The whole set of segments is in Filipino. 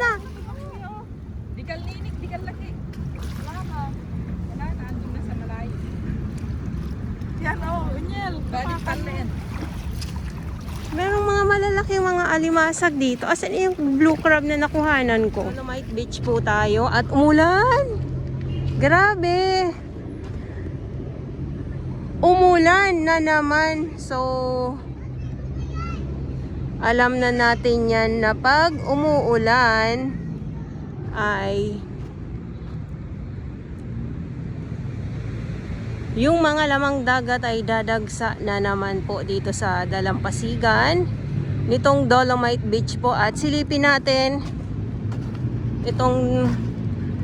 na. Digal linik, digal laki. Wala na. Wala na, andun na sa malayo. Yan o, unyel. Balik talent. Merong mga malalaking mga alimasag dito. Asan yung blue crab na nakuhanan ko? Dolomite Beach po tayo at umulan. Grabe. Umulan na naman. So, alam na natin yan na pag umuulan ay yung mga lamang dagat ay dadagsa na naman po dito sa dalampasigan nitong Dolomite Beach po. At silipin natin itong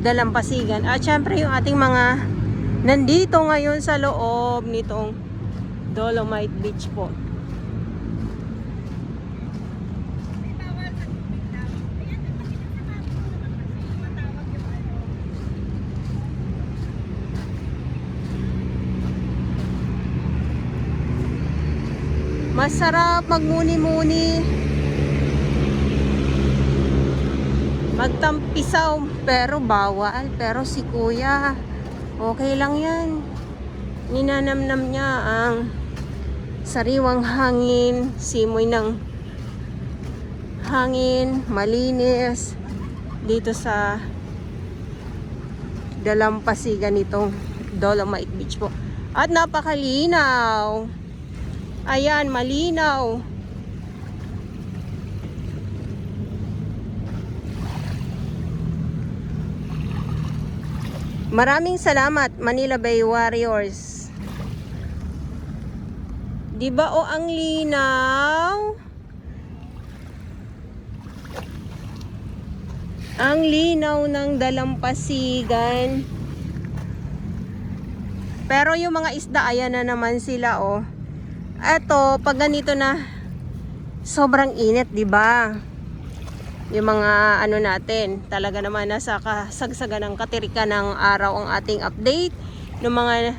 dalampasigan. At syempre yung ating mga nandito ngayon sa loob nitong Dolomite Beach po. Masarap magmuni-muni, magtampisaw, pero bawal. Pero si kuya, okay lang yan. Ninanamnam niya ang sariwang hangin, simoy ng hangin, malinis dito sa dalampasigan nitong Dolomite Beach po. At napakalinaw. Ayan, malinaw. Maraming salamat, Manila Bay Warriors. Diba o ang linaw? Ang linaw ng dalampasigan. Pero yung mga isda, ayan na naman sila oh. Eto, pag ganito na sobrang init, 'di ba? Yung mga ano natin, talaga naman nasa kasagsagan ng katirikan ng araw ang ating update ng mga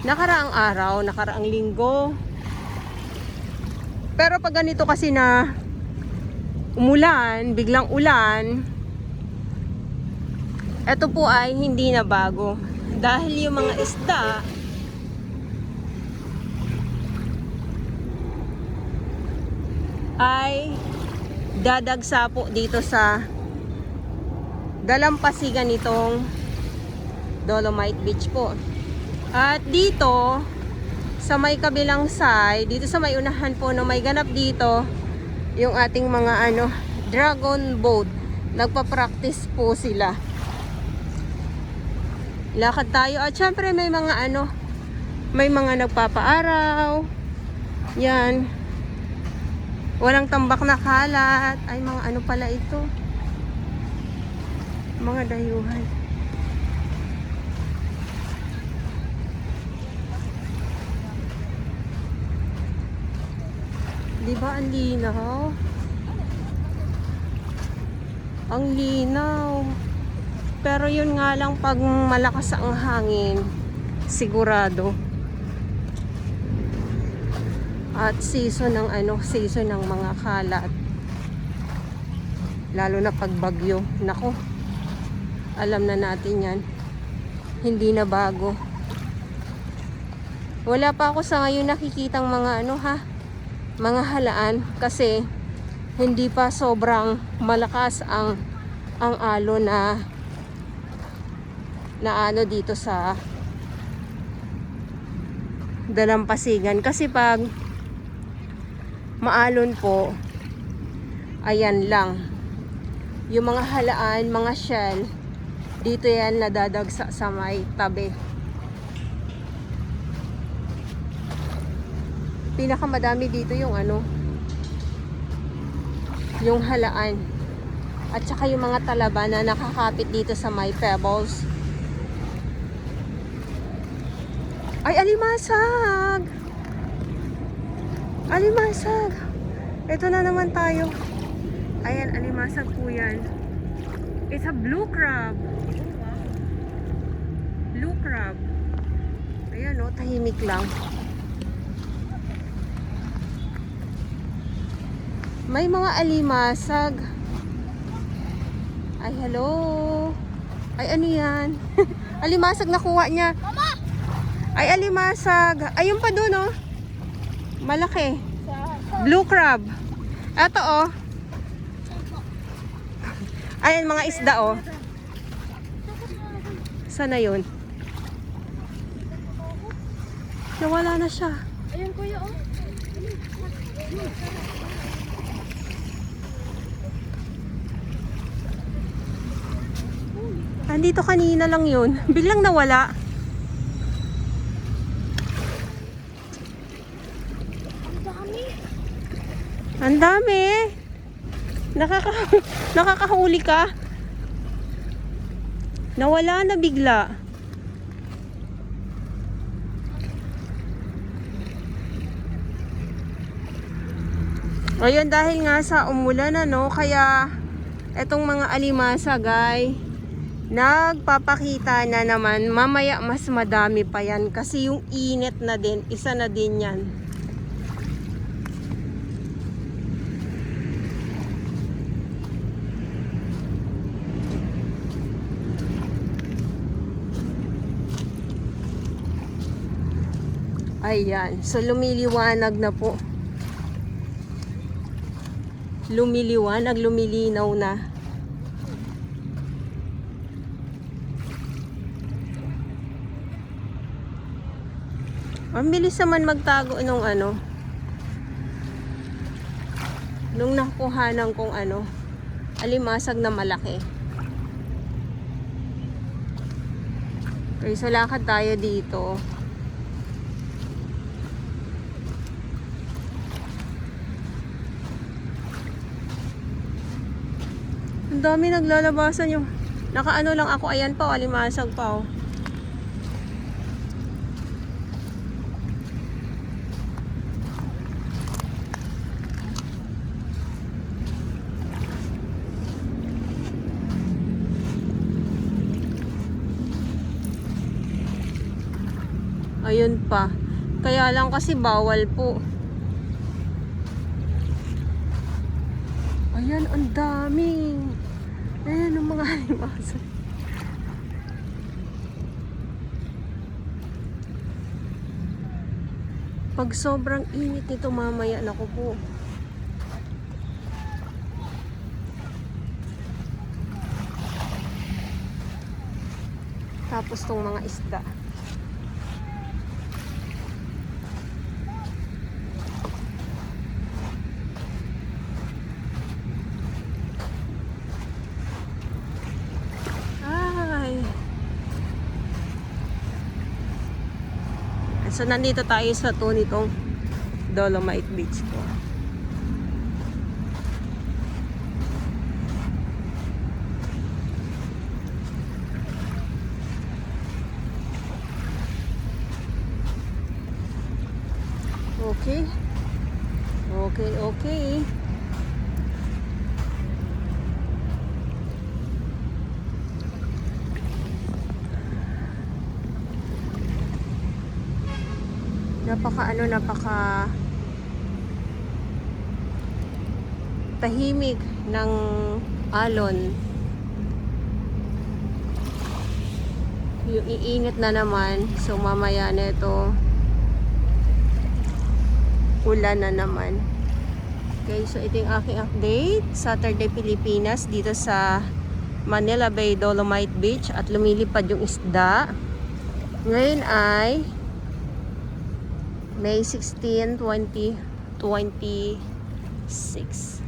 nakaraang araw, nakaraang linggo. Pero pag ganito kasi na umulan, biglang ulan, eto po ay hindi na bago. Dahil yung mga isda ay dadagsa po dito sa dalampasigan nitong Dolomite Beach po. At dito sa may kabilang side, dito sa may unahan po no, may ganap dito yung ating mga dragon boat. Nagpa-practice po sila. Lakad tayo at syempre may mga may mga nagpapaaraw. Yan. Walang tambak na kalat. Ay, mga pala ito. Mga dayuhan. Diba ang linaw? Ang linaw. Pero yun nga lang, pag malakas ang hangin, sigurado. At season ng season ng mga kalat. Lalo na pag bagyo. Nako. Alam na natin 'yan. Hindi na bago. Wala pa ako sa ngayon nakikitang mga mga halaan kasi hindi pa sobrang malakas ang alon na dito sa dalampasigan. Kasi pag maalon po, ayan lang yung mga halaan, mga shell dito yan nadadagsa sa may tabi. Pinakamadami dito yung yung halaan at saka yung mga talaba na nakakapit dito sa may pebbles. Ay, alimasag! Alimasag! Ito na naman tayo. Ayan, alimasag po yan. It's a blue crab. Blue crab. Ayan o, tahimik lang. May mga alimasag. Ay, hello. Ay, ano yan? Alimasag nakuha niya. Mama! Ay, alimasag. Ayun pa doon, oh. Malaki. Sa Blue crab. Ito, oh. Ayan, mga isda, oh. Sana yun? Nawala na siya. ayun kuya, oh. Andito kanina lang yun. Biglang nawala. Ang dami. Ang dami. Nakakahuli ka. Nawala na bigla. Ayun, dahil nga sa umulan, ano, kaya etong mga alimasa, guys, nagpapakita na naman. Mamaya mas madami pa yan kasi yung init na din, isa na din yan. Ayan, so lumiliwanag na po. Lumiliwanag, lumilinaw na. Ang bilis naman magtago nung ano. Nung nakuhanan kong ano, alimasag na malaki. Okay, so lakad tayo dito. Ang dami naglalabasan yung nakaano lang ako, ayan pa, alimasag pa, oh. Ayun pa. Kaya lang kasi bawal po. Ayan, ang dami. Ayan ang mga alimasa. Pag sobrang init nito mamaya, naku po. Tapos tong mga isda. So, nandito tayo sa nitong Dolomite Beach po. Okay. Okay, okay. Napaka tahimik ng alon. Yung iinit na naman, so mamaya na ito ulan na naman. Okay, so ito yung aking update. Saturday Pilipinas dito sa Manila Bay Dolomite Beach at lumilipad yung isda. Ngayon ay May 16, 2026.